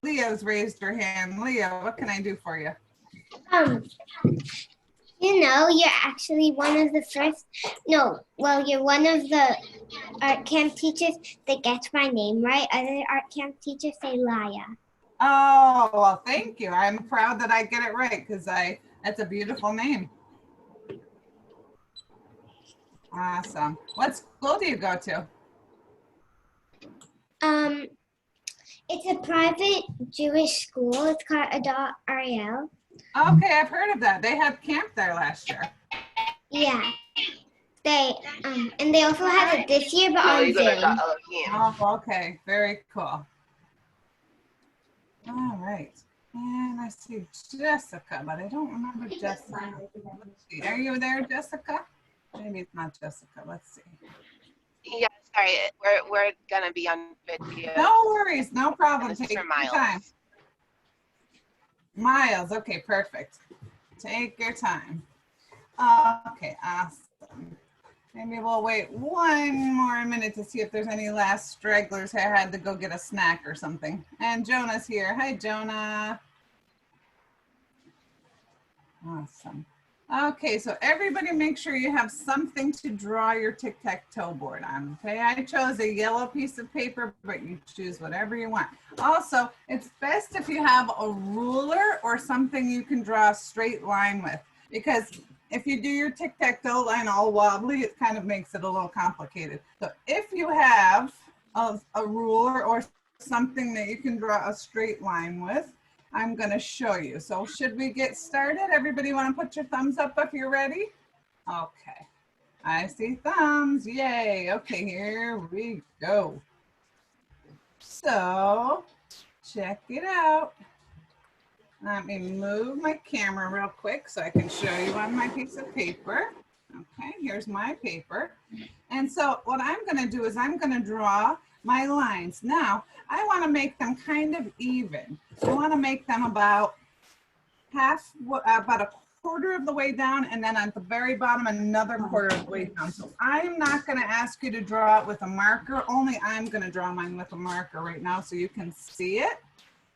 Leah's raised her hand. Leah, what can I do for you? You know, you're actually one of the first, no, well, you're one of the art camp teachers that gets my name right. Other art camp teachers say Laya. Oh, well, thank you. I'm proud that I get it right because that's a beautiful name. Awesome. What school do you go to? It's a private Jewish school. It's called Adult Ariel. Okay, I've heard of that. They had camp there last year. Yeah. They and they also had it this year, but on Zoom. Oh, okay. Very cool. All right. And I see Jessica, but I don't remember Jessica. Let's see. Are you there, Jessica? Maybe it's not Jessica. Let's see. Yeah, sorry. We're gonna be on video. No worries. No problem. Take your Miles. time. Miles. Okay, perfect. Take your time. Okay, awesome. Maybe we'll wait one more minute to see if there's any last stragglers who had to go get a snack or something. And Jonah's here. Hi, Jonah. Awesome. Okay, so everybody make sure you have something to draw your tic-tac-toe board on, okay? I chose a yellow piece of paper, but you choose whatever you want. Also, it's best if you have a ruler or something you can draw a straight line with, because if you do your tic-tac-toe line all wobbly, it kind of makes it a little complicated. So if you have a ruler or something that you can draw a straight line with, I'm going to show you. So should we get started? Everybody want to put your thumbs up if you're ready? Okay. I see thumbs. Yay. Okay, here we go. So check it out. Let me move my camera real quick so I can show you on my piece of paper. Okay, here's my paper. And so what I'm going to do is I'm going to draw my lines. Now, I want to make them kind of even. I want to make them about about a quarter of the way down, and then at the very bottom, another quarter of the way down. So I'm not going to ask you to draw it with a marker. Only I'm going to draw mine with a marker right now so you can see it.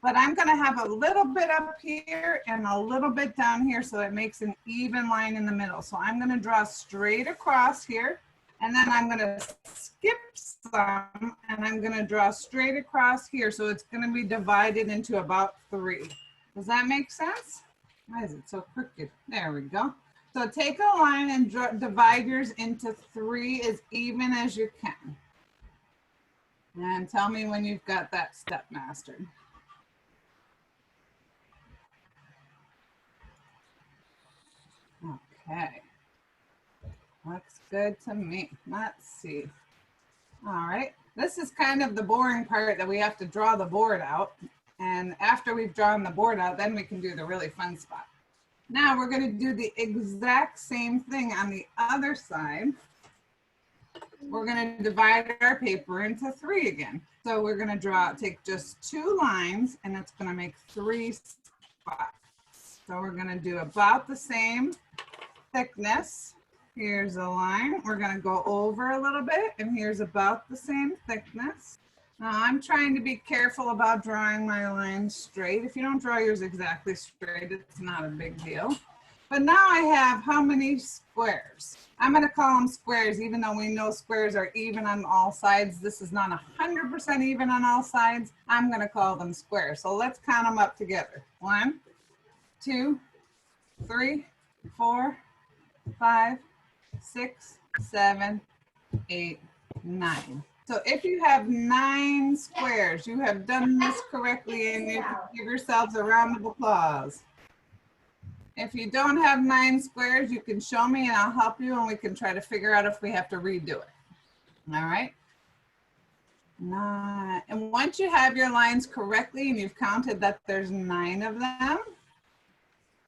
But I'm going to have a little bit up here and a little bit down here so it makes an even line in the middle. So I'm going to draw straight across here, and then I'm going to skip some, and I'm going to draw straight across here. So it's going to be divided into about 3. Does that make sense? Why is it so crooked? There we go. So take a line and divide yours into 3 as even as you can. And tell me when you've got that step mastered. Okay, looks good to me. Let's see. All right, this is kind of the boring part that we have to draw the board out. And after we've drawn the board out, then we can do the really fun spot. Now we're going to do the exact same thing on the other side. We're going to divide our paper into 3 again. So we're going to take just 2 lines, and it's going to make 3 spots. So we're going to do about the same thickness. Here's a line. We're going to go over a little bit, and here's about the same thickness. Now I'm trying to be careful about drawing my lines straight. If you don't draw yours exactly straight, it's not a big deal. But now I have how many squares? I'm going to call them squares, even though we know squares are even on all sides. This is not 100% even on all sides. I'm going to call them squares. So let's count them up together. 1, 2, 3, 4, 5, 6, 7, 8, 9. So if you have 9 squares, you have done this correctly, and you can give yourselves a round of applause. If you don't have 9 squares, you can show me and I'll help you, and we can try to figure out if we have to redo it. All right. 9. And once you have your lines correctly and you've counted that there's 9 of them,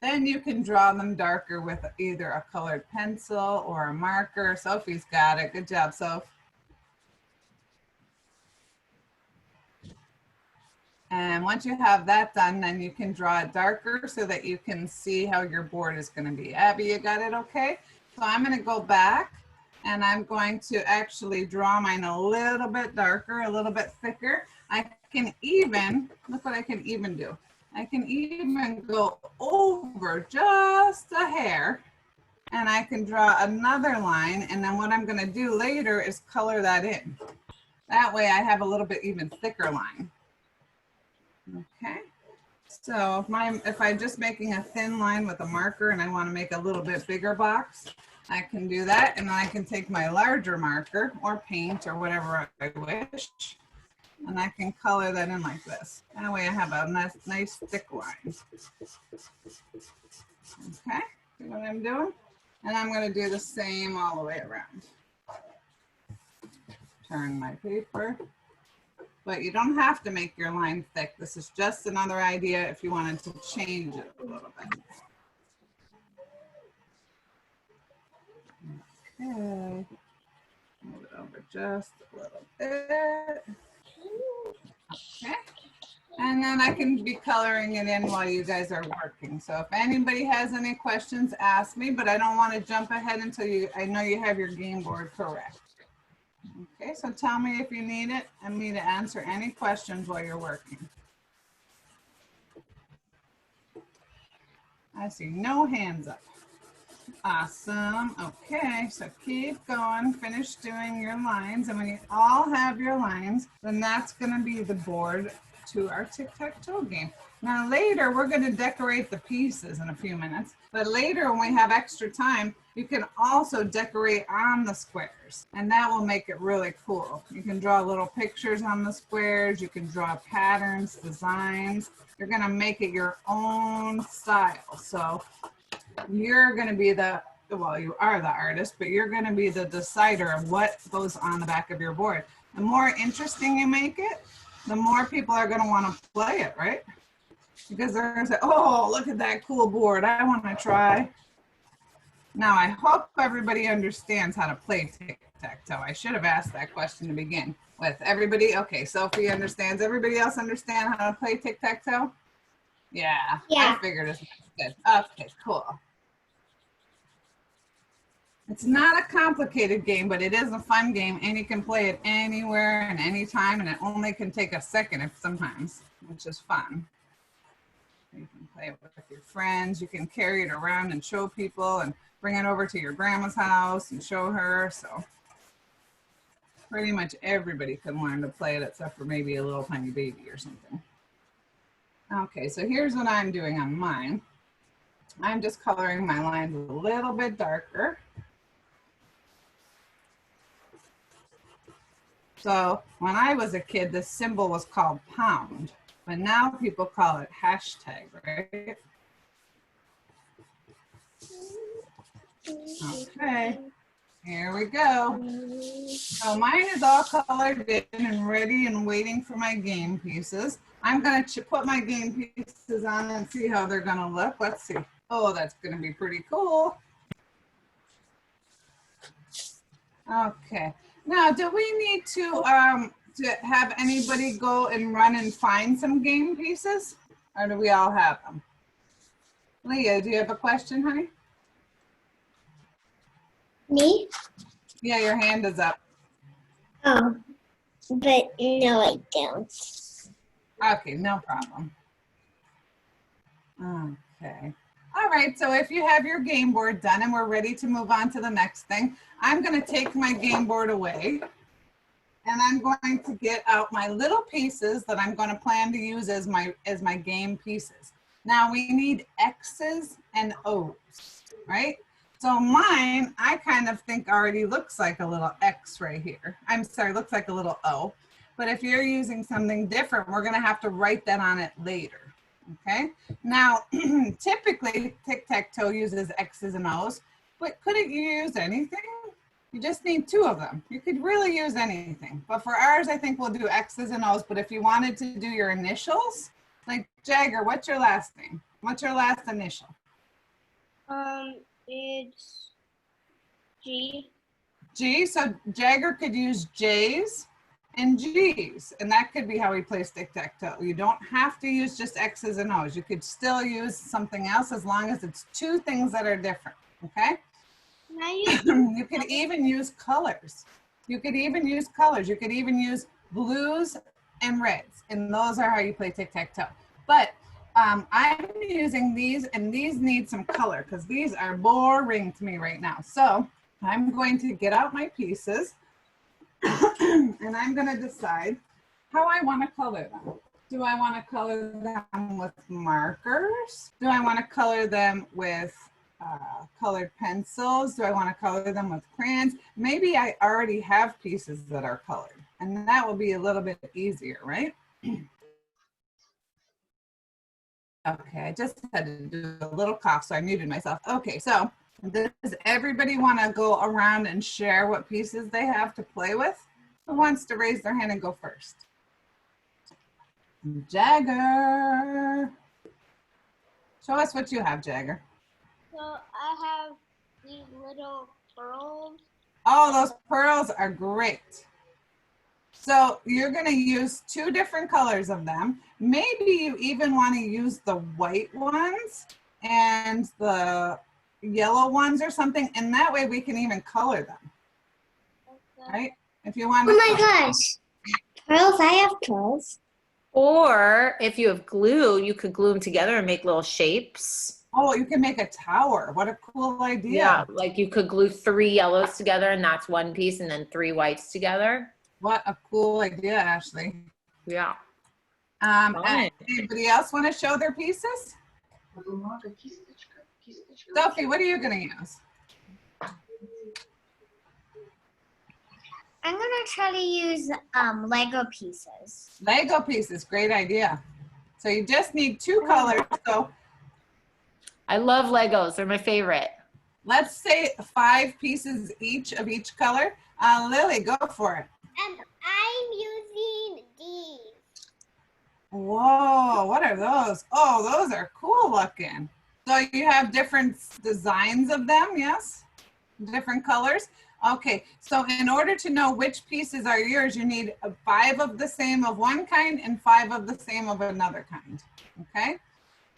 then you can draw them darker with either a colored pencil or a marker. Sophie's got it. Good job, Soph. And once you have that done, then you can draw it darker so that you can see how your board is going to be. Abby, you got it okay? So I'm going to go back, and I'm going to actually draw mine a little bit darker, a little bit thicker. I can even, look what I can even do. I can even go over just a hair, and I can draw another line, and then what I'm going to do later is color that in. That way I have a little bit even thicker line. Okay, so if I'm just making a thin line with a marker and I want to make a little bit bigger box, I can do that, and then I can take my larger marker or paint or whatever I wish, and I can color that in like this. That way I have a nice thick line. Okay, see what I'm doing? And I'm going to do the same all the way around. Turn my paper. But you don't have to make your line thick. This is just another idea if you wanted to change it a little bit. Okay. Move it over just a little bit. Okay. And then I can be coloring it in while you guys are working. So if anybody has any questions, ask me, but I don't want to jump ahead until I know you have your game board correct. Okay, so tell me if you need it and me to answer any questions while you're working. I see no hands up. Awesome. Okay, so keep going, finish doing your lines. And when you all have your lines, then that's going to be the board to our tic-tac-toe game. Now later, we're going to decorate the pieces in a few minutes. But later, when we have extra time, you can also decorate on the squares. And that will make it really cool. You can draw little pictures on the squares. You can draw patterns, designs. You're going to make it your own style. So you're going to be well, you are the artist, but you're going to be the decider of what goes on the back of your board. The more interesting you make it, the more people are going to want to play it, right? Because they're going to say, oh, look at that cool board. I want to try. Now, I hope everybody understands how to play tic-tac-toe. I should have asked that question to begin with. Everybody, okay, Sophie understands. Everybody else understand how to play tic-tac-toe? Yeah, I figured as much. Good. Okay, cool. It's not a complicated game, but it is a fun game, and you can play it anywhere and anytime, and it only can take a second sometimes, which is fun. You can play it with your friends. You can carry it around and show people and bring it over to your grandma's house and show her. So pretty much everybody can learn to play it except for maybe a little tiny baby or something. Okay, so here's what I'm doing on mine. I'm just coloring my lines a little bit darker. So when I was a kid, this symbol was called pound, but now people call it hashtag, right? Okay, here we go. So mine is all colored in and ready and waiting for my game pieces. I'm going to put my game pieces on and see how they're going to look. Let's see. Oh, that's going to be pretty cool. Okay. Now, do we need to have anybody go and run and find some game pieces? Or do we all have them? Leah, do you have a question, honey? Me? Yeah, your hand is up. Oh, but no, I don't. Okay, no problem. Okay. All right, so if you have your game board done and we're ready to move on to the next thing, I'm going to take my game board away and I'm going to get out my little pieces that I'm going to plan to use as my game pieces. Now we need X's and O's, right? So mine, I kind of think already looks like a little X right here. I'm sorry, looks like a little O. But if you're using something different, we're going to have to write that on it later. Okay, now typically tic-tac-toe uses X's and O's, but couldn't you use anything? You just need two of them. You could really use anything, but for ours, I think we'll do X's and O's. But if you wanted to do your initials, like Jagger, what's your last name? What's your last initial? It's G. G, so Jagger could use J's and G's, and that could be how we play tic-tac-toe. You don't have to use just X's and O's. You could still use something else as long as it's two things that are different, okay? You could even use colors. You could even use colors. You could even use blues and reds. And those are how you play tic-tac-toe. But I'm using these, and these need some color because these are boring to me right now. So I'm going to get out my pieces and I'm going to decide how I want to color them. Do I want to color them with markers? Do I want to color them with colored pencils? Do I want to color them with crayons? Maybe I already have pieces that are colored, and that will be a little bit easier, right? Okay, I just had to do a little cough, so I muted myself. Okay, so does everybody want to go around and share what pieces they have to play with? Who wants to raise their hand and go first? Jagger. Show us what you have, Jagger. So I have these little pearls. Oh, those pearls are great. So you're going to use 2 different colors of them. Maybe you even want to use the white ones and the yellow ones or something, and that way we can even color them. Right? If you want to. Oh my gosh. Pearls, I have pearls. Or if you have glue, you could glue them together and make little shapes. Oh, you can make a tower. What a cool idea. Yeah, like you could glue 3 yellows together and that's one piece, and then 3 whites together. What a cool idea, Ashley. Yeah. Anybody else want to show their pieces? Sophie, what are you going to use? I'm gonna try to use Lego pieces. Lego pieces, great idea. So you just need 2 colors. So I love Legos. They're my favorite. let's say 5 pieces each of each color. Lily, go for it. And I'm using these. Whoa, what are those? Oh, those are cool looking. So you have different designs of them, yes? Different colors? Okay, so in order to know which pieces are yours, you need 5 of the same of one kind and 5 of the same of another kind, okay?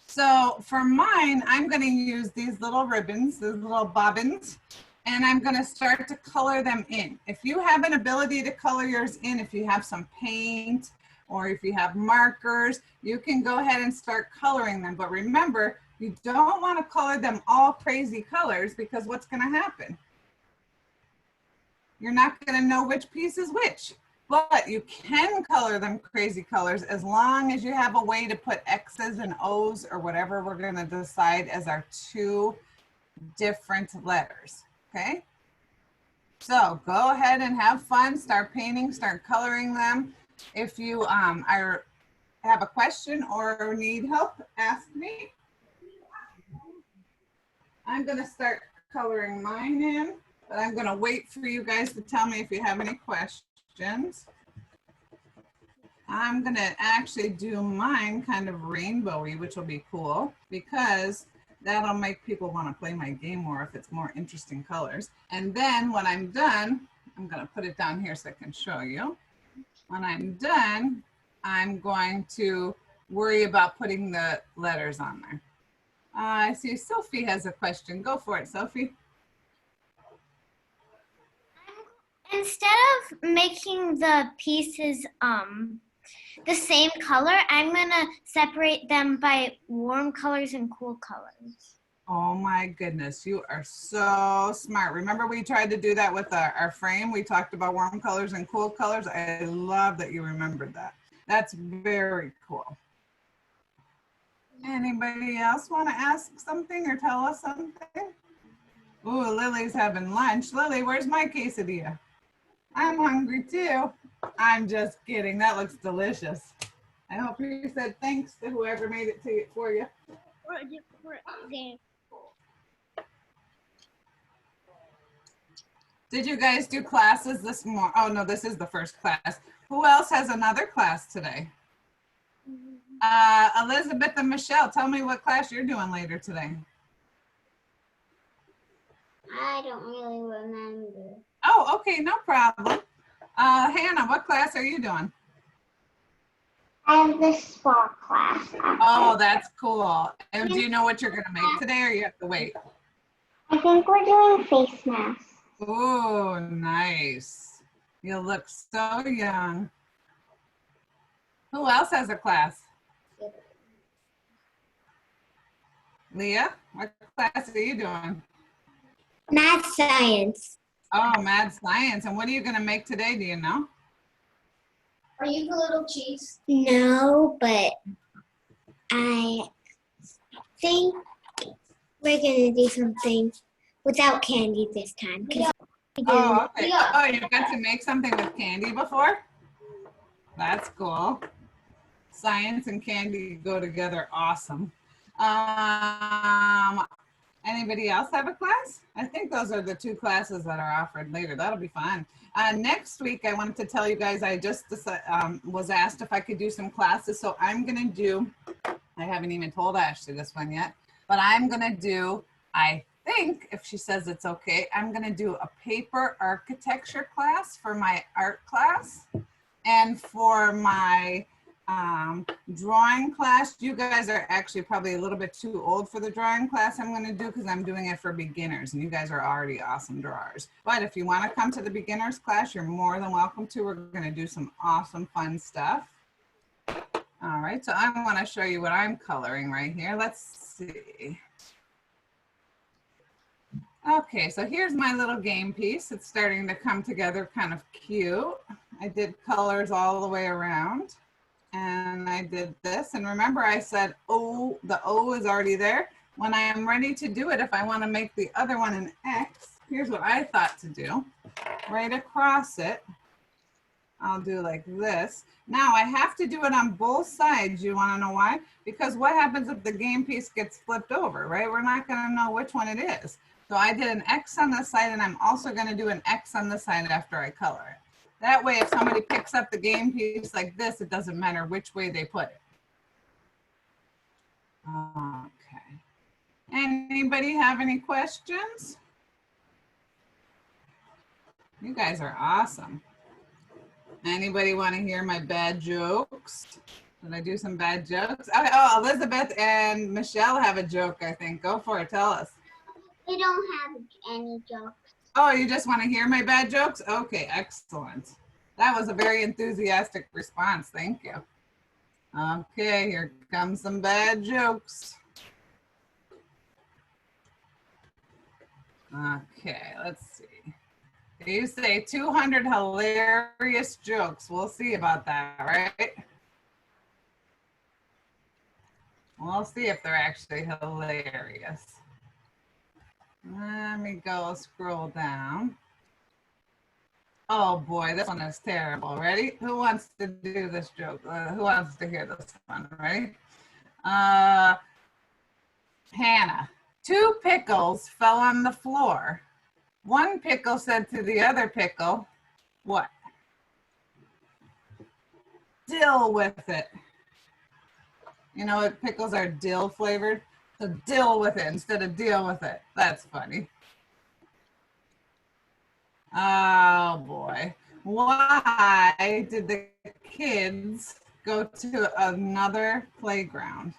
So for mine, I'm gonna use these little ribbons, these little bobbins, and I'm gonna start to color them in. If you have an ability to color yours in, if you have some paint or if you have markers, you can go ahead and start coloring them. But remember, you don't wanna color them all crazy colors because what's gonna happen? You're not gonna know which piece is which. But you can color them crazy colors as long as you have a way to put X's and O's or whatever we're gonna decide as our 2 different letters, okay? So go ahead and have fun, start painting, start coloring them. If you have a question or need help, ask me. I'm gonna start coloring mine in, but I'm gonna wait for you guys to tell me if you have any questions. I'm gonna actually do mine kind of rainbowy, which will be cool because that'll make people want to play my game more if it's more interesting colors. And then when I'm done, I'm gonna put it down here so I can show you. When I'm done, I'm going to worry about putting the letters on there. I see Sophie has a question. Go for it, Sophie. Instead of making the pieces the same color, I'm gonna separate them by warm colors and cool colors. Oh my goodness, you are so smart. Remember we tried to do that with our frame? We talked about warm colors and cool colors. I love that you remembered that. That's very cool. Anybody else want to ask something or tell us something? Ooh, Lily's having lunch. Lily, where's my quesadilla? I'm hungry too. I'm just kidding. That looks delicious. I hope you said thanks to whoever made it for you. Did you guys do classes this morning? Oh no, this is the first class. Who else has another class today? Elizabeth and Michelle, tell me what class you're doing later today. I don't really remember. Oh, okay, no problem. Hannah, what class are you doing? I have this small class. Oh, that's cool. And do you know what you're gonna make today or you have to wait? I think we're doing face masks. Oh, nice. You look so young. Who else has a class? Leah, what class are you doing? Math science. Oh, mad science. And what are you going to make today? Do you know? Are you the little cheese? No, but I think we're gonna do something without candy this time. Oh, okay. Oh, you got to make something with candy before? That's cool. Science and candy go together. Awesome. Anybody else have a class? I think those are the two classes that are offered later. That'll be fun. Next week, I wanted to tell you guys, I just was asked if I could do some classes. So I'm going to do, I haven't even told Ashley this one yet, but I'm going to do, I think if she says it's okay, I'm going to do a paper architecture class for my art class. And for my drawing class, you guys are actually probably a little bit too old for the drawing class I'm going to do because I'm doing it for beginners and you guys are already awesome drawers. But if you want to come to the beginners class, you're more than welcome to. We're going to do some awesome fun stuff. All right, so I want to show you what I'm coloring right here. Let's see. Okay, so here's my little game piece. It's starting to come together kind of cute. I did colors all the way around. And I did this. And remember I said, oh, the O is already there. When I am ready to do it, if I want to make the other one an X, here's what I thought to do. Right across it, I'll do like this. Now I have to do it on both sides. You want to know why? Because what happens if the game piece gets flipped over, right? We're not going to know which one it is. So I did an X on this side and I'm also going to do an X on this side after I color it. That way, if somebody picks up the game piece like this, it doesn't matter which way they put it. Okay. Anybody have any questions? You guys are awesome. Anybody want to hear my bad jokes? Did I do some bad jokes? Okay. Oh, Elizabeth and Michelle have a joke, I think. Go for it. Tell us. I don't have any jokes. Oh, you just want to hear my bad jokes? Okay, excellent. That was a very enthusiastic response. Thank you. Okay, here comes some bad jokes. Okay, let's see. You say 200 hilarious jokes. We'll see about that, right? We'll see if they're actually hilarious. Let me go scroll down. Oh boy, this one is terrible. Ready? Who wants to do this joke? Who wants to hear this one? Ready? Hannah, 2 pickles fell on the floor. One pickle said to the other pickle, what? Deal with it. You know what pickles are dill flavored? So deal with it instead of deal with it. That's funny. Oh boy. Why did the kids go to another playground?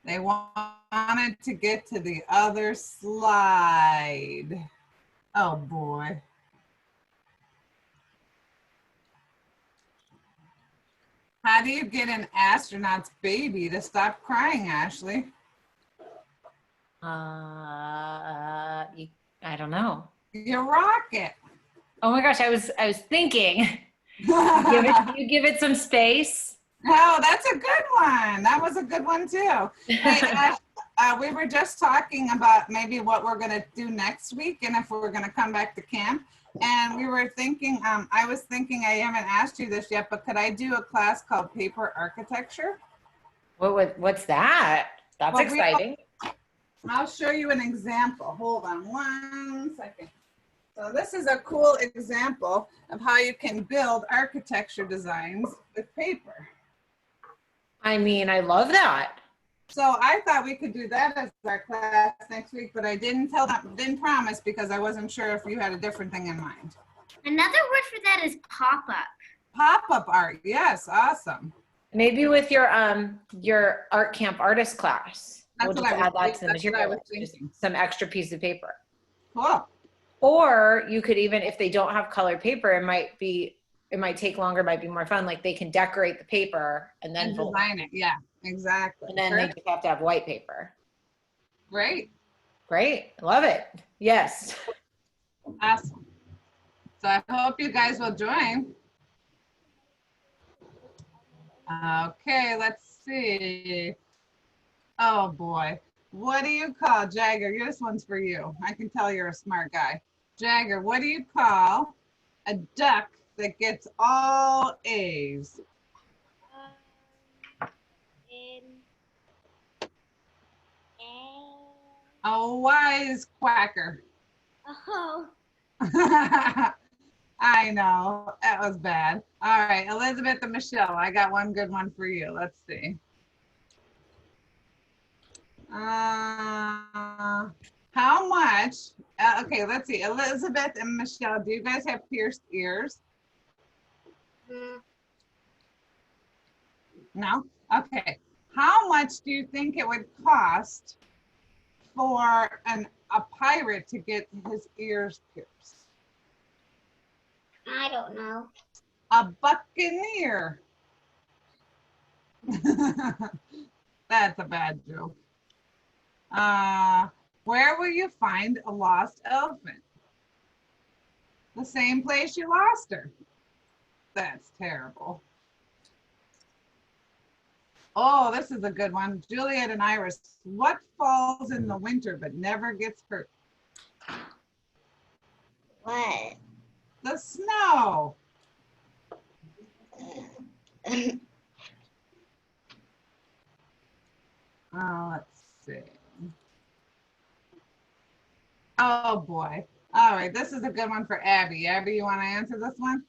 They wanted to get to the other slide. Oh boy. How do you get an astronaut's baby to stop crying, Ashley? I don't know. You rock it. Oh my gosh, I was thinking. You give it some space. Oh, that's a good one. That was a good one too. Hey, Ash, we were just talking about maybe what we're going to do next week and if we're going to come back to camp. And we were thinking, I was thinking, I haven't asked you this yet, but could I do a class called paper architecture? What's that? That's Well, exciting. I'll show you an example. Hold on one second. So this is a cool example of how you can build architecture designs with paper. I mean, I love that. So I thought we could do that as our class next week, but I didn't promise because I wasn't sure if you had a different thing in mind. Another word for that is pop-up. Pop-up art, yes, awesome. Maybe with your art camp artist class. That's We'll what just I add was- that to the that's what I material. was Just thinking. some extra piece of paper. Cool. Or you could even, if they don't have colored paper, it might be it might take longer, might be more fun. Like they can decorate the paper and then And fold it. design it. Yeah, exactly. And then they just have to have white paper. Great. Great. Love it. Yes. Awesome. So I hope you guys will join. Okay, let's see. Oh boy. What do you call, Jagger? This one's for you. I can tell you're a smart guy. Jagger, what do you call a duck that gets all A's? A wise quacker. Oh. I know, that was bad. All right, Elizabeth and Michelle, I got one good one for you. Let's see. How much, okay, let's see. Elizabeth and Michelle, do you guys have pierced ears? No? Okay. How much do you think it would cost for a pirate to get his ears pierced? I don't know. A buccaneer. That's a bad joke. Where will you find a lost elephant? The same place you lost her. That's terrible. Oh, this is a good one. Juliet and Iris. What falls in the winter but never gets hurt? What? The snow. Let's see. Oh boy. All right, this is a good one for Abby. Abby, you want to answer this one?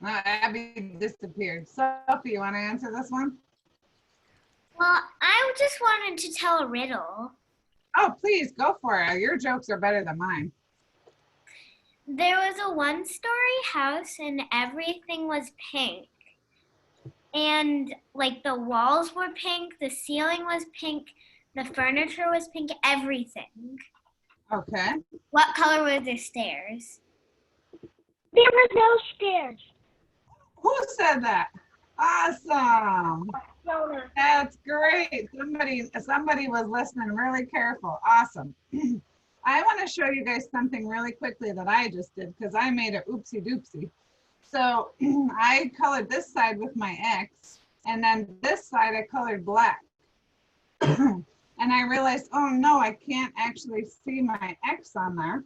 No, Abby disappeared. Sophie, you want to answer this one? Well, I just wanted to tell a riddle. Oh, please go for it. Your jokes are better than mine. There was a one-story house and everything was pink. And like the walls were pink, the ceiling was pink, the furniture was pink, everything. Okay. What color were the stairs? There were no stairs. Who said that? Awesome. Jonah. That's great. Somebody was listening really careful. Awesome. I want to show you guys something really quickly that I just did because I made a oopsie doopsie. So I colored this side with my X, and then this side I colored black. And I realized, oh no, I can't actually see my X on there.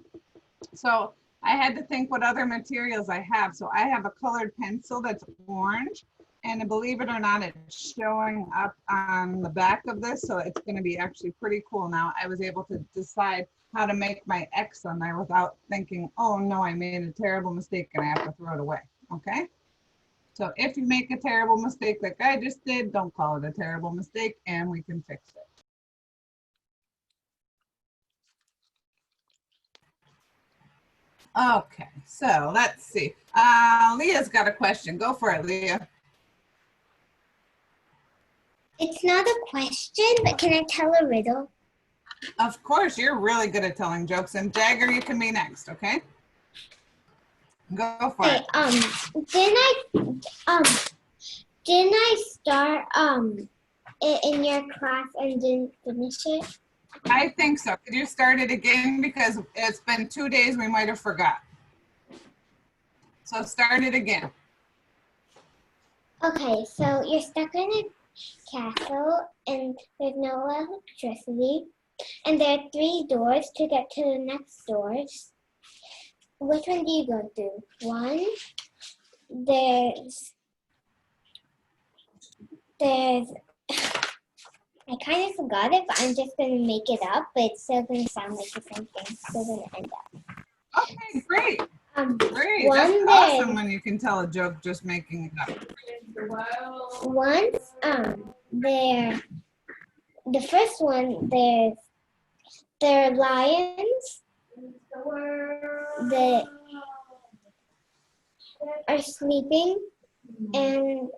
So I had to think what other materials I have. So I have a colored pencil that's orange, and believe it or not, it's showing up on the back of this. So it's going to be actually pretty cool now. I was able to decide how to make my X on there without thinking, oh no, I made a terrible mistake and I have to throw it away. Okay. So if you make a terrible mistake like I just did, don't call it a terrible mistake and we can fix it. Okay, so let's see. Leah's got a question. Go for it, Leah. It's not a question, but can I tell a riddle? Of course, you're really good at telling jokes. And Jagger, you can be next, okay? Go for it. Didn't I start in your class and didn't finish it? I think so. Could you start it again? Because it's been 2 days, we might have forgot. So start it again. Okay, so you're stuck in a castle and there's no electricity. And there are 3 doors to get to the next doors. Which one do you go through? One, there's I kind of forgot it, but I'm just going to make it up, but it's still going to sound like the same thing. Still going to end up. Okay, great. Great. One That's day, awesome when you can tell a joke just making it up. once, the first one, there are lions that are sleeping, and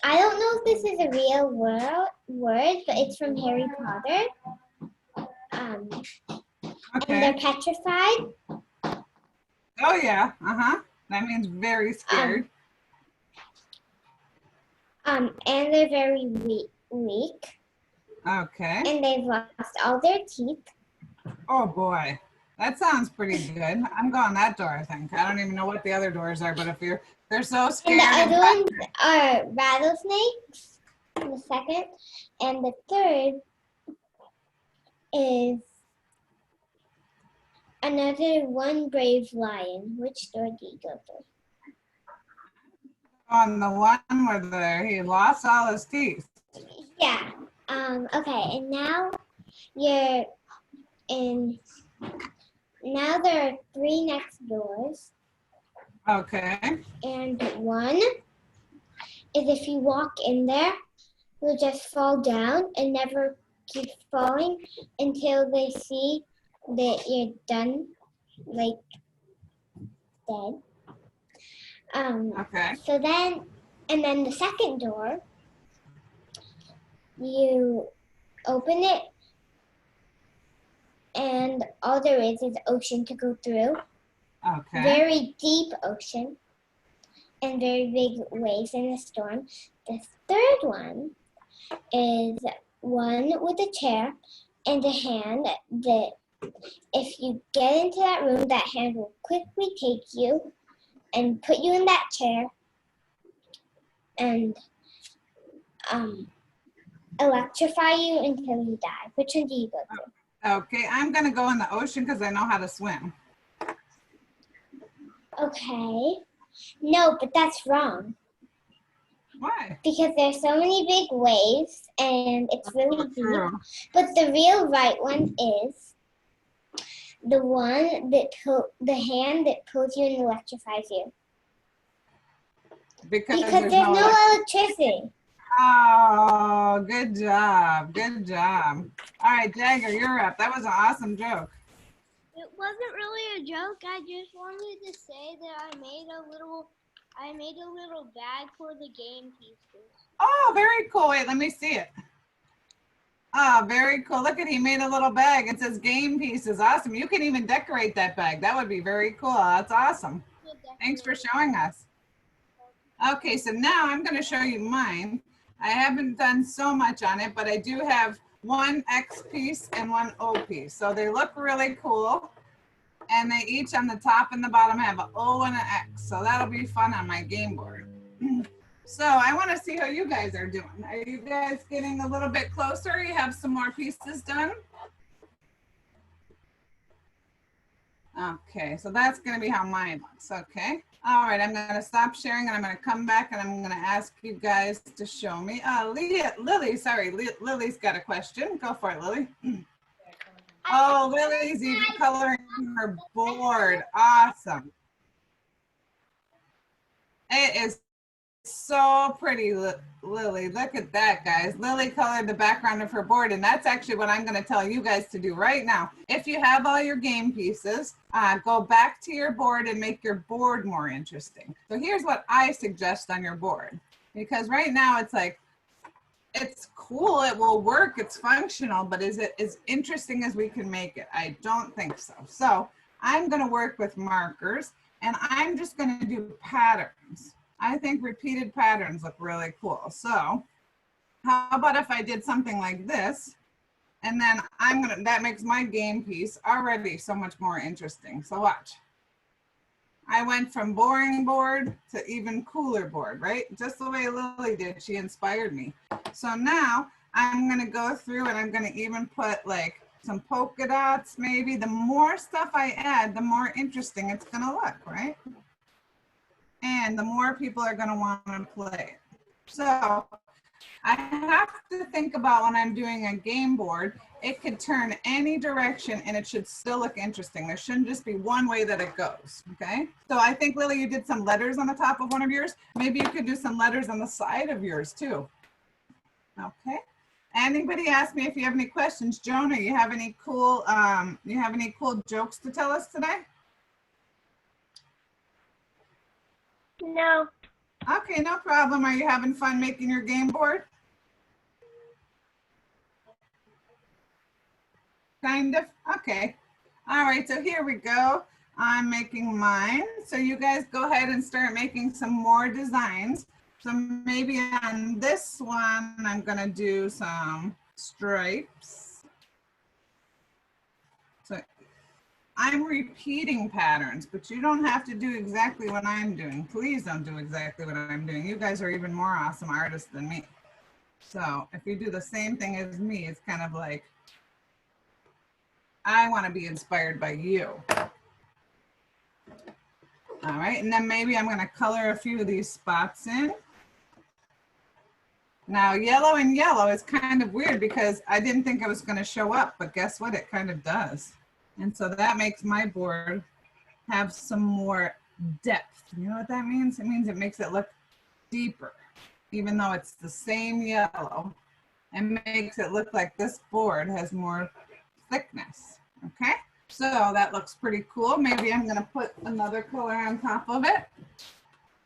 I don't know if this is a real word, but it's from Harry Potter. and they're Okay. petrified. Oh yeah. Uh-huh. That means very scared. And they're very weak, Okay. and they've lost all their teeth. Oh boy. That sounds pretty good. I'm going that door, I think. I don't even know what the other doors are, but if they're so And scared. the other ones are rattlesnakes, the second. And the third is another one brave lion. Which door do you go through? On the one where he lost all his teeth. Yeah. Okay, and now you're in. Now there are 3 next doors, Okay. and one is if you walk in there, you'll just fall down and never keep falling until they see that you're done, like dead. Okay. So then, and then the second door, you open it, and all there is ocean to go through. Okay. Very deep ocean and very big waves in the storm. The third one is one with a chair and a hand that if you get into that room, that hand will quickly take you and put you in that chair and electrify you until you die. Which one do you go through? Okay. I'm gonna go in the ocean because I know how to swim. Okay. No, but that's wrong. Why? Because there's so many big waves and it's really deep. True. But the real right one is the one that the hand that pulls you and electrifies you. Because Because there's no electricity. Oh, good job. Good job. All right, Jagger, you're up. That was an awesome joke. It wasn't really a joke. I just wanted to say that I made a little bag for the game pieces. Oh, very cool. Wait, let me see it. Oh, very cool. Look at, he made a little bag. It says game pieces. Awesome. You can even decorate that bag. That would be very cool. That's awesome. Thanks for showing us. Okay, so now I'm going to show you mine. I haven't done so much on it, but I do have one X piece and one O piece. So they look really cool. And they each on the top and the bottom have an O and an X. So that'll be fun on my game board. So I want to see how you guys are doing. Are you guys getting a little bit closer? You have some more pieces done? Okay, so that's going to be how mine looks. Okay. All right, I'm going to stop sharing and I'm going to come back and I'm going to ask you guys to show me. Lily's got a question. Go for it, Lily. Oh, Lily's even coloring her board. Awesome. It is so pretty, Lily. Look at that, guys. Lily colored the background of her board, and that's actually what I'm going to tell you guys to do right now. If you have all your game pieces, go back to your board and make your board more interesting. So here's what I suggest on your board, because right now it's like, it's cool, it will work, it's functional, but is it as interesting as we can make it? I don't think so. So I'm going to work with markers, and I'm just going to do patterns. I think repeated patterns look really cool. So how about if I did something like this, and then that makes my game piece already so much more interesting. So watch. I went from boring board to even cooler board, right? Just the way Lily did, she inspired me. So now I'm gonna go through and I'm gonna even put like some polka dots maybe. The more stuff I add, the more interesting it's gonna look, right? And the more people are gonna wanna play it. So I have to think about when I'm doing a game board, it could turn any direction and it should still look interesting. There shouldn't just be one way that it goes, okay? So I think, Lily, you did some letters on the top of one of yours. Maybe you could do some letters on the side of yours too. Okay. Anybody ask me if you have any questions? Jonah, you have any cool jokes to tell us today? No. Okay, no problem. Are you having fun making your game board? Kind of. Okay. All right, so here we go. I'm making mine. So you guys go ahead and start making some more designs. So maybe on this one, I'm gonna do some stripes. So I'm repeating patterns, but you don't have to do exactly what I'm doing. Please don't do exactly what I'm doing. You guys are even more awesome artists than me. So if you do the same thing as me, it's kind of like, I want to be inspired by you. All right, and then maybe I'm going to color a few of these spots in. Now, yellow and yellow is kind of weird because I didn't think it was going to show up, but guess what? It kind of does. And so that makes my board have some more depth. You know what that means? It means it makes it look deeper, even though it's the same yellow. It makes it look like this board has more thickness. Okay, so that looks pretty cool. Maybe I'm going to put another color on top of it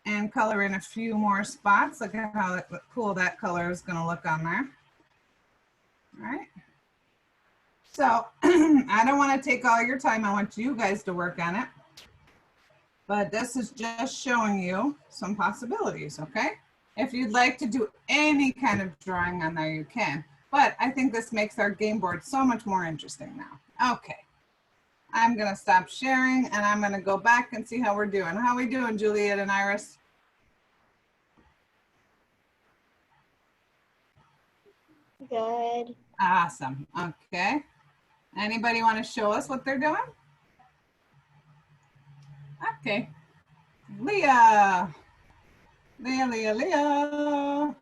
and color in a few more spots. Look at how cool that color is going to look on there. All right. So I don't want to take all your time. I want you guys to work on it. But this is just showing you some possibilities, okay? If you'd like to do any kind of drawing on there, you can. But I think this makes our game board so much more interesting now. Okay. I'm going to stop sharing and I'm going to go back and see how we're doing. How are we doing, Juliet and Iris? Good. Awesome. Okay. Anybody want to show us what they're doing? Okay. Leah. Leah.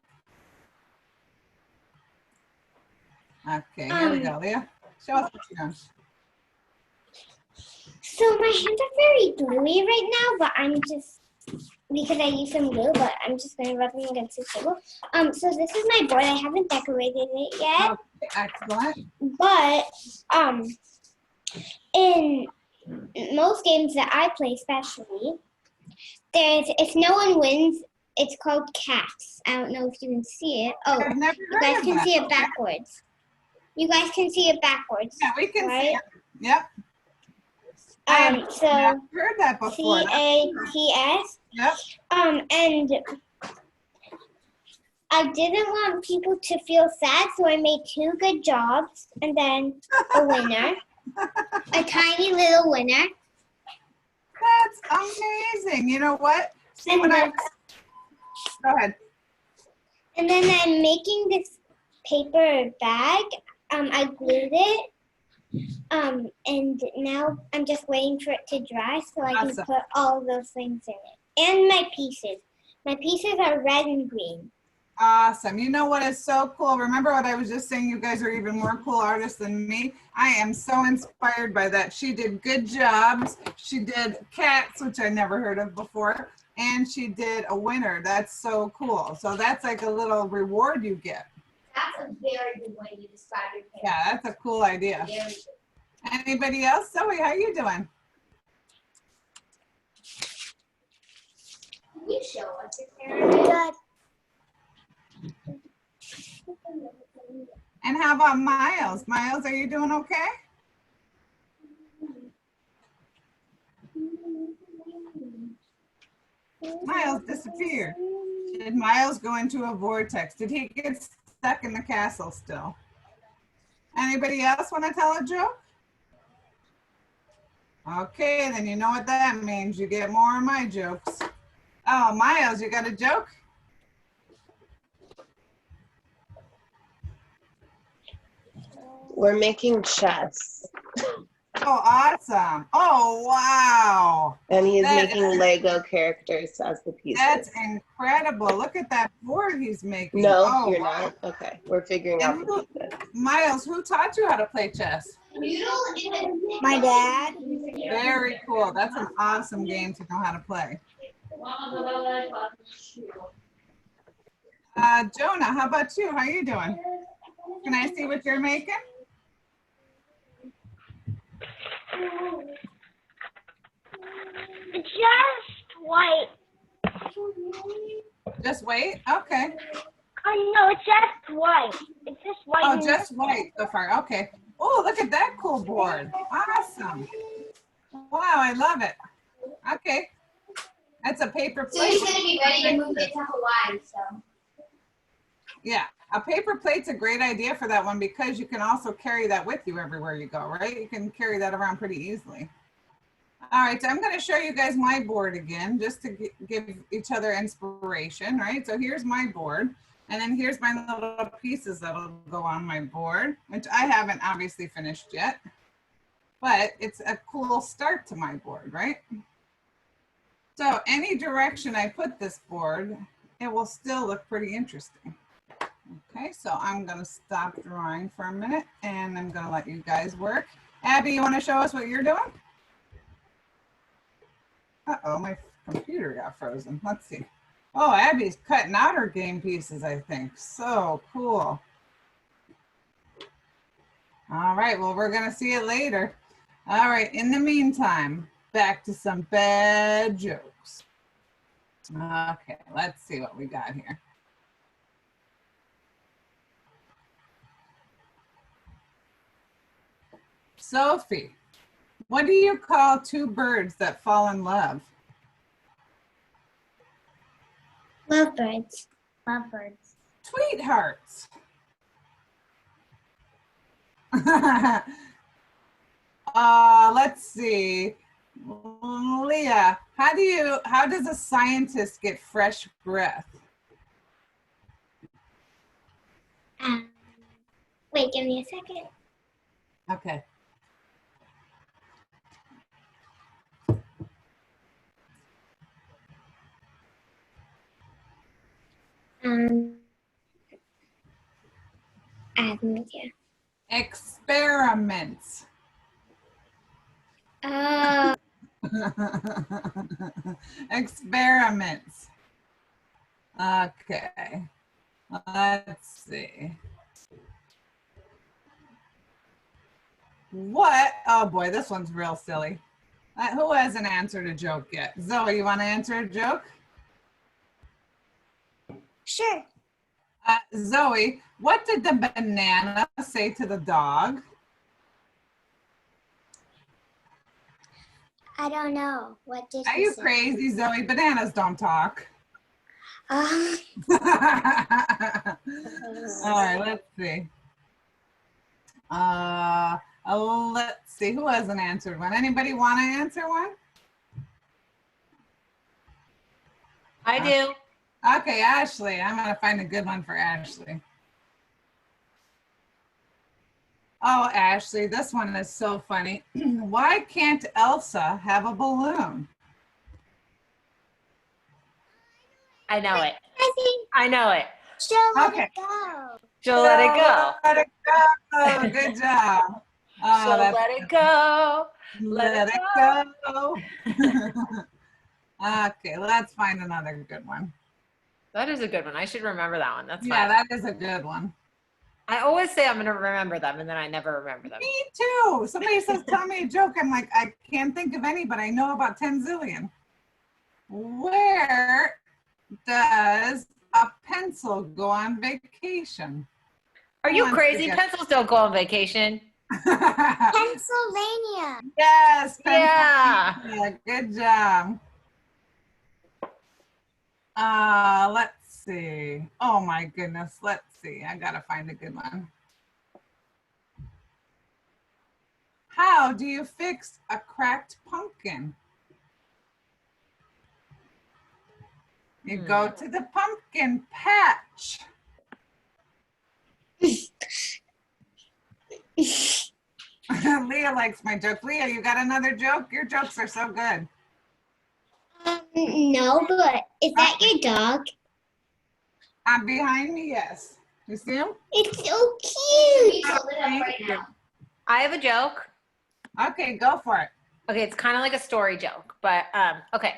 Okay, here we go, Leah. Show us what you're doing. So my hands are very gluey right now, but I'm just, because I use some glue, but I'm just going to rub them against the table. So this is my board. I haven't decorated it yet. Okay, excellent. But in most games that I play, especially, if no one wins, it's called cats. I don't know if you can see it. Oh, I've never you guys heard of can that. see it backwards. You guys can see it backwards. Yeah, we can right? see it. Yep. I've So never heard that before. CATS. Yep. And I didn't want people to feel sad, so I made 2 good jobs and then a winner, a tiny little winner. That's amazing. You know what? See And what then, Go ahead. and then I'm making this paper bag. I glued it. And now I'm just waiting for it to dry so I can Awesome. put all those things in it. And my pieces. My pieces are red and green. Awesome. You know what is so cool? Remember what I was just saying? You guys are even more cool artists than me. I am so inspired by that. She did good jobs. She did cats, which I never heard of before. And she did a winner. That's so cool. So that's like a little reward you get. That's a very good way to describe your paper. Yeah, that's a cool idea. Very good. Anybody else? Zoe, how you doing? Can you show us your paper? And how about Miles? Miles, are you doing okay? Miles disappeared. Did Miles go into a vortex? Did he get stuck in the castle still? Anybody else want to tell a joke? Okay, then you know what that means. You get more of my jokes. Oh, Miles, you got a joke? We're making chess. Oh, awesome. Oh, wow. And he's That making Lego characters as the pieces. That's incredible. Look at that board he's making. No, Oh, you're wow. not. Okay, we're figuring out the pieces. Miles, who taught you how to play chess? My dad. Very cool. That's an awesome game to know how to play. Jonah, how about you? How you doing? Can I see what you're making? Just white. Just wait. Okay. No, it's just white. It's just white. Oh, just white so far. Okay. Oh, look at that cool board. Awesome. Wow, I love it. Okay. That's a paper plate. Sue's gonna be ready to move it to Hawaii, so. Yeah, a paper plate's a great idea for that one because you can also carry that with you everywhere you go, right? You can carry that around pretty easily. All right, so I'm going to show you guys my board again, just to give each other inspiration, right? So here's my board, and then here's my little pieces that'll go on my board, which I haven't obviously finished yet, but it's a cool start to my board, right? So any direction I put this board, it will still look pretty interesting. Okay, so I'm going to stop drawing for a minute, and I'm going to let you guys work. Abby, you want to show us what you're doing? Uh-oh, my computer got frozen. Let's see. Oh, Abby's cutting out her game pieces, I think. So cool. All right, well, we're going to see it later. All right, in the meantime, back to some bad jokes. Okay, let's see what we got here. Sophie, what do you call two birds that fall in love? Lovebirds. Lovebirds. Sweethearts. Let's see. Leah, how does a scientist get fresh breath? Wait, give me a second. Okay. I have no idea. Experiments. Experiments. Okay. Let's see. What? Oh boy, this one's real silly. Who hasn't answered a joke yet? Zoe, you want to answer a joke? Sure. Zoe, what did the banana say to the dog? I don't know. What did Are he you say? crazy, Zoe? Bananas don't talk. All right, let's see. Let's see. Who hasn't answered one? Anybody want to answer one? I do. Okay, Ashley. I'm going to find a good one for Ashley. Oh, Ashley, this one is so funny. Why can't Elsa have a balloon? I know it. I think I know it. she'll let Okay. it go. She'll let it go. Let it go. Good job. She'll let it go. Let it go. Okay, let's find another good one. That is a good one. I should remember that one. That's Yeah, fine. that is a good one. I always say I'm going to remember them, and then I never remember them. Me too. Somebody says, tell me a joke. I'm like, I can't think of any, but I know about 10 zillion. Where does a pencil go on vacation? Are you Who wants to crazy? guess? Pencils don't go on vacation. Pennsylvania. Yes. Yeah. Pennsylvania. Good job. Let's see. Oh my goodness. Let's see. I gotta find a good one. How do you fix a cracked pumpkin? You go to the pumpkin patch. Leah likes my joke. Leah, you got another joke? Your jokes are so good. No, but is that your dog? Behind me, yes. You see him? It's so cute. I have a joke. Okay, go for it. Okay, it's kind of like a story joke, but okay.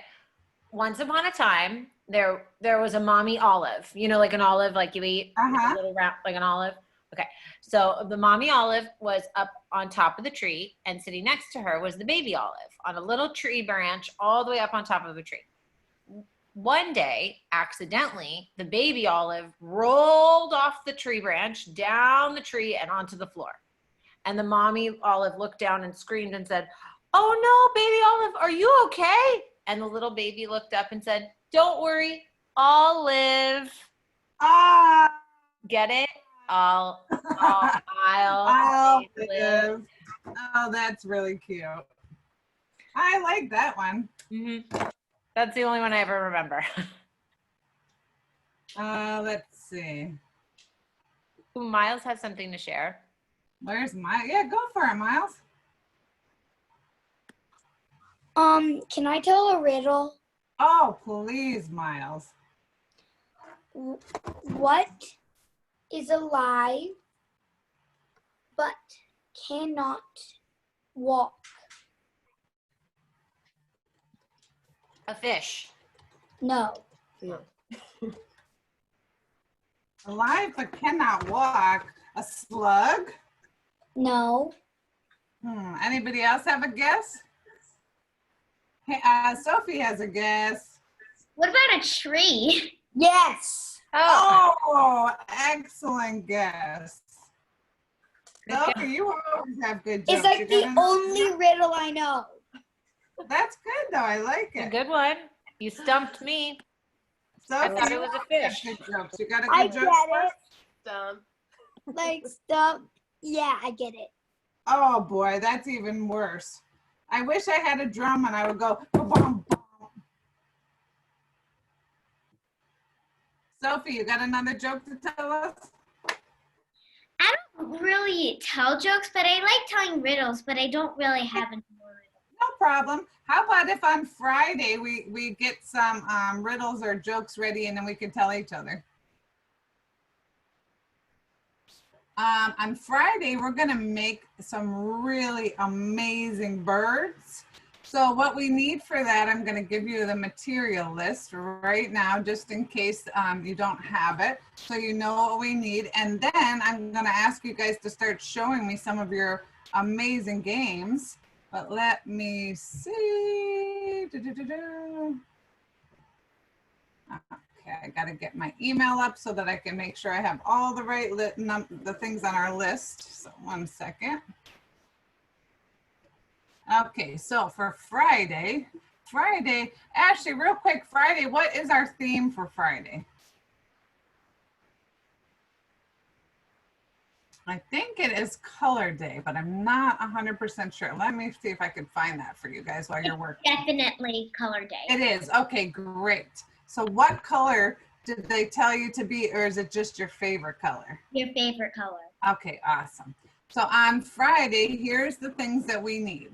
Once upon a time, there was a mommy olive. You know, like an olive, like you eat, Uh-huh. a little round, like an olive. Okay, so the mommy olive was up on top of the tree, and sitting next to her was the baby olive on a little tree branch all the way up on top of a tree. One day, accidentally, the baby olive rolled off the tree branch, down the tree, and onto the floor. And the mommy Olive looked down and screamed and said, "Oh no, baby Olive, are you okay?" And the little baby looked up and said, "Don't worry, Olive." Ah, Get it? I'll I'll live. live. Oh, that's really cute. I like that one. That's the only one I ever remember. Let's see. Ooh, Miles has something to share. Where's Miles? Yeah, go for it, Miles. Can I tell a riddle? Oh, please, Miles. What is alive but cannot walk? A fish. No. Alive but cannot walk. A slug? No. Anybody else have a guess? Hey, Sophie has a guess. What about a tree? Yes. Oh, excellent guess. Sophie, you always have good jokes. It's like You the got another only joke? riddle I know. That's good, though. I like A it. good one. You stumped me. I Sophie, thought it you was a always have fish. good jokes. You got a I good get joke for us? it. Like stuff. Yeah, I get it. Oh, boy, that's even worse. I wish I had a drum and I would go, boom. Sophie, you got another joke to tell us? I don't really tell jokes, but I like telling riddles, but I don't really have any more riddles. No problem. How about if on Friday we get some riddles or jokes ready and then we can tell each other? On Friday, we're going to make some really amazing birds. So what we need for that, I'm going to give you the material list right now, just in case you don't have it, so you know what we need. And then I'm going to ask you guys to start showing me some of your amazing games. But let me see. Okay, I got to get my email up so that I can make sure I have all the right the things on our list. So 1 second. Okay, so for Friday, Ashley, real quick, Friday, what is our theme for Friday? I think it is color day, but I'm not 100% sure. Let me see if I can find that for you guys while you're working. Definitely color day. It is. Okay, great. So what color did they tell you to be, or is it just your favorite color? Your favorite color. Okay, awesome. So on Friday, here's the things that we need.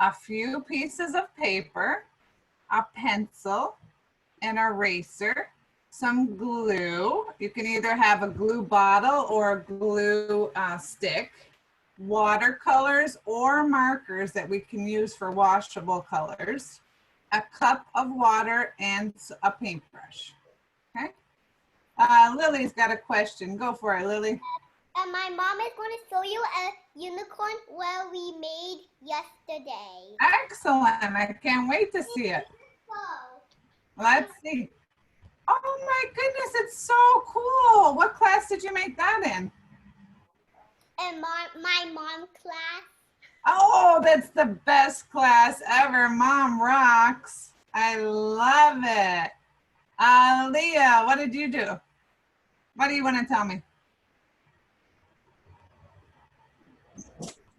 A few pieces of paper, a pencil, an eraser, some glue. You can either have a glue bottle or a glue stick, watercolors or markers that we can use for washable colors, a cup of water, and a paintbrush. Okay. Lily's got a question. Go for it, Lily. And my mom is going to show you a unicorn where we made yesterday. Excellent. I can't wait to see it. Let's see. Oh my goodness, it's so cool. What class did you make that in? And my mom class. Oh, that's the best class ever. Mom rocks. I love it. Leah, what did you do? What do you want to tell me?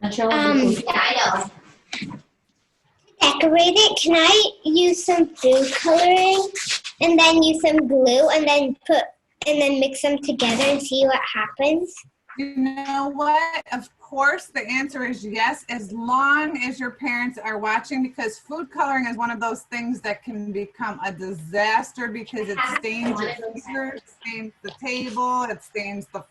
Yeah, I know. Decorate it. Can I use some food coloring and then use some glue and then mix them together and see what happens? You know what? Of course, the answer is yes, as long as your parents are watching, because food coloring is one of those things that can become a disaster because it stains your fingers, stains the table, it stains the,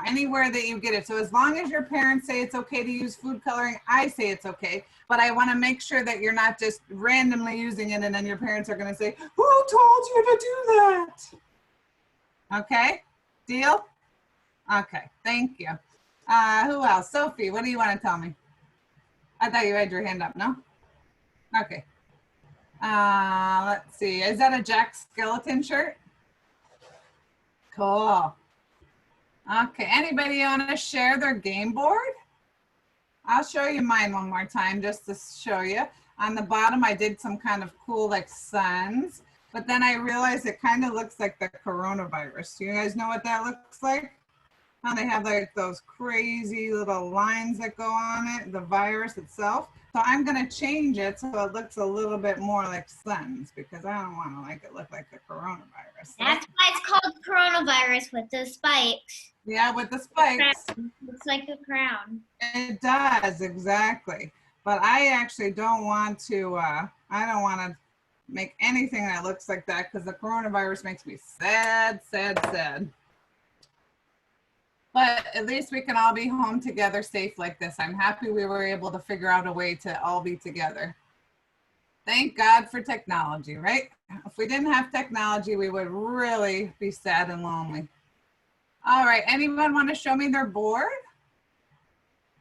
anywhere that you get it. So as long as your parents say it's okay to use food coloring, I say it's okay. But I want to make sure that you're not just randomly using it and then your parents are going to say, who told you to do that? Okay, deal? Okay, thank you. Who else? Sophie, what do you want to tell me? I thought you had your hand up, no? Okay. Let's see. Is that a Jack Skeleton shirt? Cool. Okay, anybody want to share their game board? I'll show you mine one more time just to show you. On the bottom, I did some kind of cool like suns, but then I realized it kind of looks like the coronavirus. Do you guys know what that looks like? How they have like those crazy little lines that go on it, the virus itself. So I'm gonna change it so it looks a little bit more like suns because I don't wanna like it look like the coronavirus. That's why it's called coronavirus with the spikes. Yeah, with the spikes. Looks like a crown. It does, exactly. But I actually don't want to, I don't want to make anything that looks like that because the coronavirus makes me sad, sad, sad. But at least we can all be home together safe like this. I'm happy we were able to figure out a way to all be together. Thank God for technology, right? If we didn't have technology, we would really be sad and lonely. All right, anyone want to show me their board?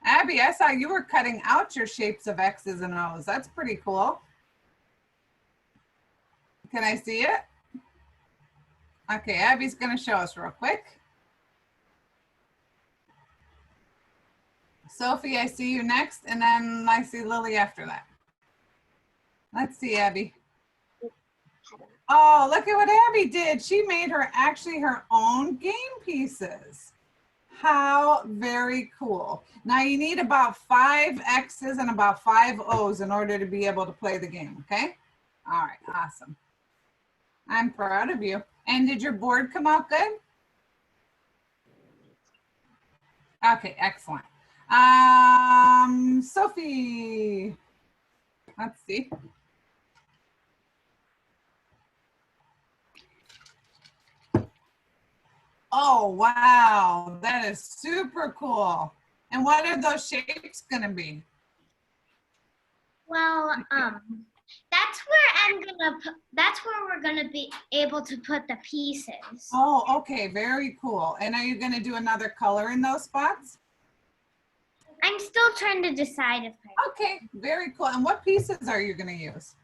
Abby, I saw you were cutting out your shapes of X's and O's. That's pretty cool. Can I see it? Okay, Abby's gonna show us real quick. Sophie, I see you next, and then I see Lily after that. Let's see, Abby. Oh, look at what Abby did. She made actually her own game pieces. How very cool. Now you need about 5 X's and about 5 O's in order to be able to play the game, okay? All right, awesome. I'm proud of you. And did your board come out good? Okay, excellent. Sophie, let's see. Oh, wow, that is super cool. And what are those shapes gonna be? Well, that's where we're gonna be able to put the pieces. Oh, okay, very cool. And are you gonna do another color in those spots? I'm still trying to decide if I. Okay, very cool. And what pieces are you gonna use?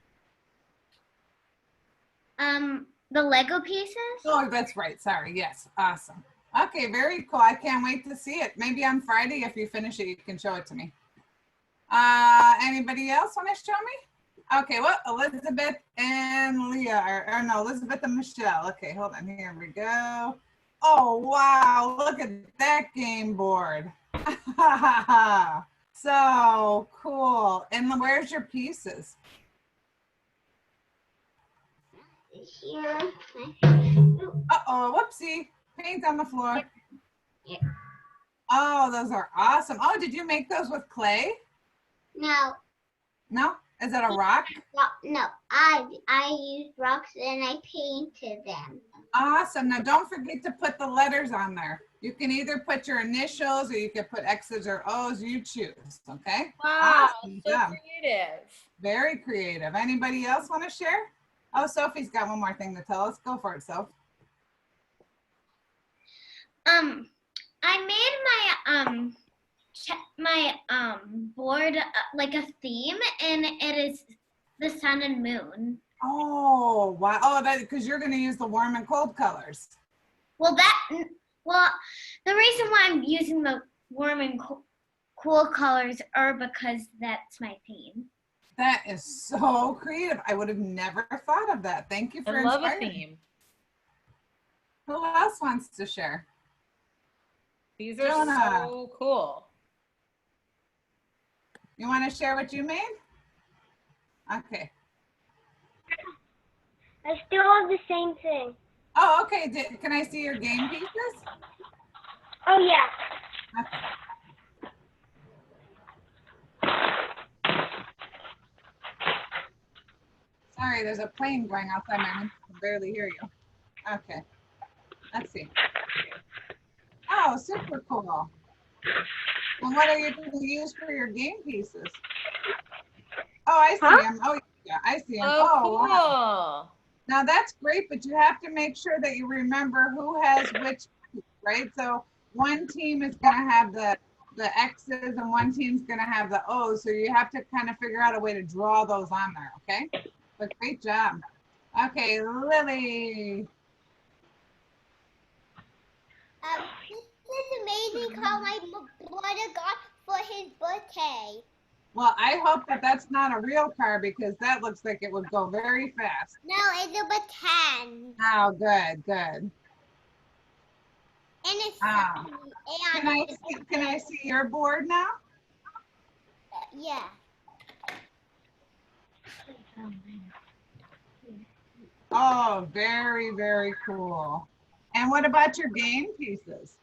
The Lego pieces. Oh, that's right. Sorry. Yes. Awesome. Okay, very cool. I can't wait to see it. Maybe on Friday, if you finish it, you can show it to me. Anybody else want to show me? Okay, well, Elizabeth and Leah, or no, Elizabeth and Michelle. Okay, hold on. Here we go. Oh, wow. Look at that game board. So cool. And where's your pieces? Here. Uh-oh, whoopsie. Paint on the floor. Yeah. Oh, those are awesome. Oh, did you make those with clay? No, No? Is that a rock? no. I used rocks and I painted them. Awesome. Now don't forget to put the letters on there. You can either put your initials or you can put X's or O's, you choose, okay? Wow, Awesome so job. creative. Very creative. Anybody else want to share? Oh, Sophie's got one more thing to tell us. Go for it, Soph. I made my board like a theme, and it is the sun and moon. Oh, wow. Oh, that because you're going to use the warm and cold colors. Well, the reason why I'm using the warm and cool colors are because that's my theme. That is so creative. I would have never thought of that. Thank you for I love a inspiring. theme. Who else wants to share? These are Jonah. so cool. You want to share what you made? Okay. I still have the same thing. Oh, okay. Can I see your game pieces? Oh, yeah. Okay. Sorry, there's a plane going outside my window. I can barely hear you. Okay. Let's see. Oh, super cool. And what are you going to use for your game pieces? Oh, I see them. Oh, yeah, I see them. Oh, cool. Wow. Now that's great, but you have to make sure that you remember who has which piece, right? So one team is going to have the X's and one team's going to have the O's. So you have to kind of figure out a way to draw those on there, okay? But great job. Okay, Lily. This is amazing how my brother got for his birthday. Well, I hope that that's not a real car because that looks like it would go very fast. No, it's a pretend. Oh, good, good. And it's Ah. and Can I see your board now? yeah. Oh, very, very cool. And what about your game pieces?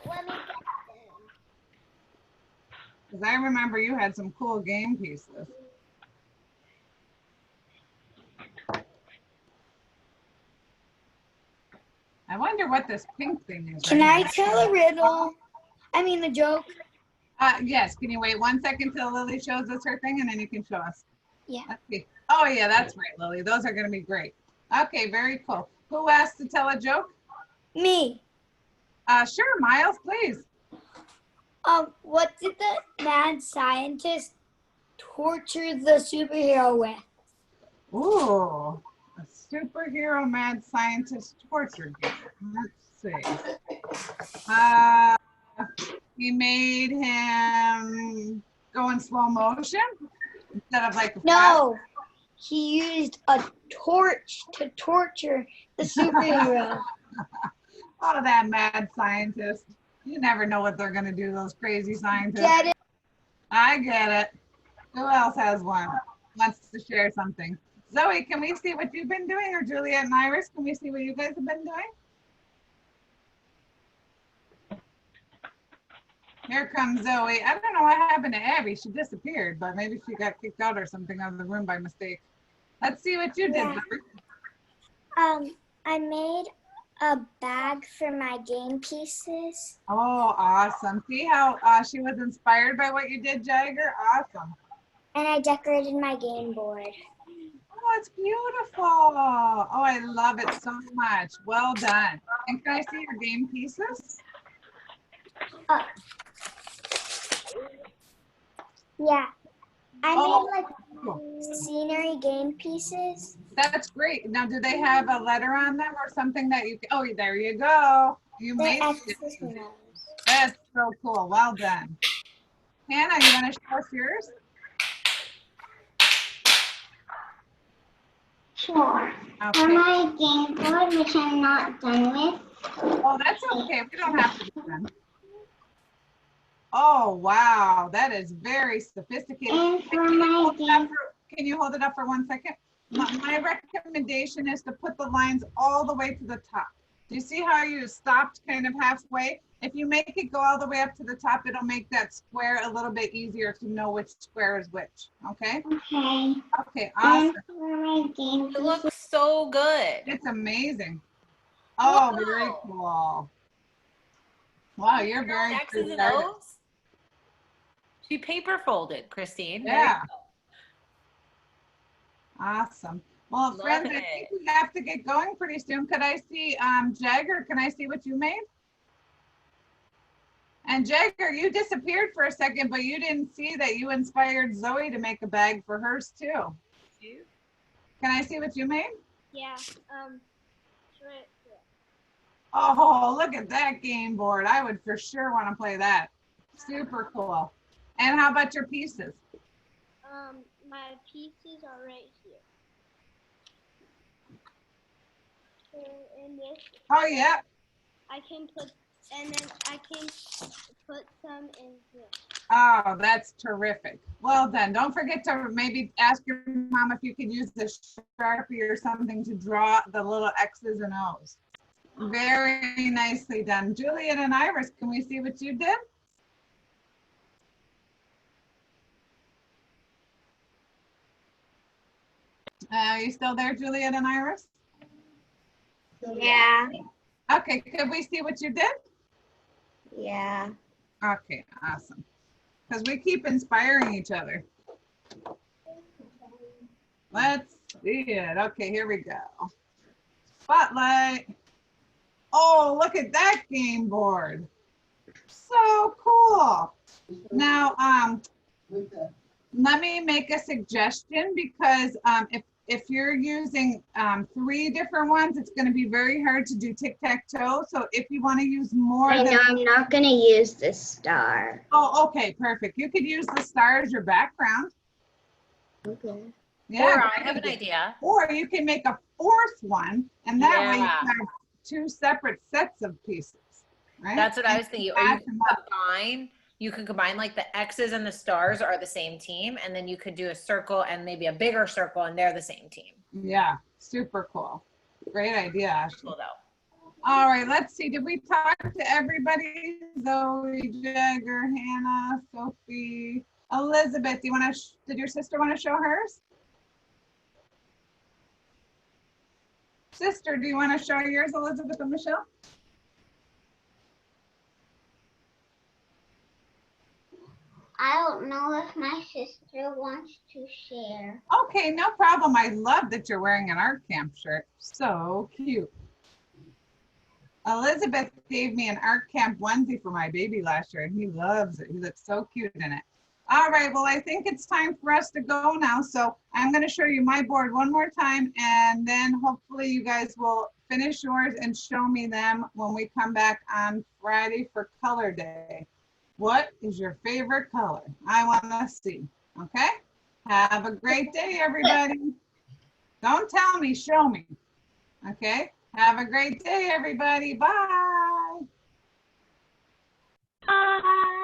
Let me get them. Because I remember you had some cool game pieces. I wonder what this pink thing is. Can right I tell a riddle? I mean, a joke. Yes. Can you wait 1 second till Lily shows us her thing and then you can show us? Yeah. Let's see. Oh, yeah, that's right, Lily. Those are going to be great. Okay, very cool. Who asked to tell a joke? Me. Sure, Miles, please. What did the mad scientist torture the superhero with? Ooh, a superhero mad scientist torture game. Let's see. He made him go in slow motion instead of like a No, he used a torch to torture the superhero. Oh, that mad scientist. You never know what they're going to do, those crazy scientists. Get it? I get it. Who else has one? Wants to share something? Zoe, can we see what you've been doing? Or Juliet and Iris, can we see what you guys have been doing? Here comes Zoe. I don't know what happened to Abby. She disappeared, but maybe she got kicked out or something out of the room by mistake. Let's see what you did, Yeah. Zoe. I made a bag for my game pieces. Oh, awesome. See how she was inspired by what you did, Jagger? Awesome. And I decorated my game board. Oh, it's beautiful. Oh, I love it so much. Well done. And can I see your game pieces? Yeah. I Oh, made cool. like scenery game pieces. That's great. Now, do they have a letter on them or something that you can, oh, there you go. You They're made X's it. and O's. That's so cool. Well done. Hannah, you want to show us yours? Sure. Okay. On my game board, which I'm not done with. Oh, that's okay. We don't have to be done. Oh, wow. That is very sophisticated. And for my game, Can you hold it up for 1 second? My recommendation is to put the lines all the way to the top. Do you see how you stopped kind of halfway? If you make it go all the way up to the top, it'll make that square a little bit easier to know which square is which. Okay? okay. Okay, awesome. And for my game It pieces, looks so good. It's amazing. Oh, very Whoa. cool. Wow, you're very X's and creative. O's. She paper folded, Christine. Yeah. Awesome. Well, Love friends, I it. think we have to get going pretty soon. Could I see Jagger? Can I see what you made? And Jagger, you disappeared for a second, but you didn't see that you inspired Zoe to make a bag for hers too. Can I see what you made? Yeah. Right. Oh, look at that game board. I would for sure want to play that. Super cool. And how about your pieces? My pieces are right here. So in this, Oh, yeah. I can put, and then I can put some in here. Oh, that's terrific. Well done. Don't forget to maybe ask your mom if you can use the Sharpie or something to draw the little X's and O's. Very nicely done. Juliet and Iris, can we see what you did? Are you still there, Juliet and Iris? yeah, Okay, could we see what you did? yeah. Okay, awesome. Because we keep inspiring each other. Let's see it. Okay, here we go. Spotlight. Oh, look at that game board. So cool. Now, let me make a suggestion because if you're using 3 different ones, it's going to be very hard to do tic-tac-toe. So if you want to use more I than, know I'm not going to use the star. oh, okay, perfect. You could use the star as your background. Okay. Yeah, Or I great have an idea. idea. Or you can make a 4th one, and that way you Yeah. have 2 separate sets of pieces, right? That's what I was thinking. Or you Match can them up. combine. You can combine like the X's and the stars are the same team, and then you could do a circle and maybe a bigger circle, and they're the same team. Yeah, super cool. Great idea, Ashley. Cool though. All right, let's see. Did we talk to everybody? Zoe, Jagger, Hannah, Sophie, Elizabeth. Do you want to? Did your sister want to show hers? Sister, do you want to show yours, Elizabeth and Michelle? I don't know if my sister wants to share. Okay, no problem. I love that you're wearing an art camp shirt. So cute. Elizabeth gave me an art camp onesie for my baby last year, and he loves it. He looks so cute in it. All right, well, I think it's time for us to go now. So I'm going to show you my board one more time, and then hopefully you guys will finish yours and show me them when we come back on Friday for color day. What is your favorite color? I want to see. Okay? Have a great day, everybody. Don't tell me, show me. Okay? Have a great day, everybody. Bye. Bye.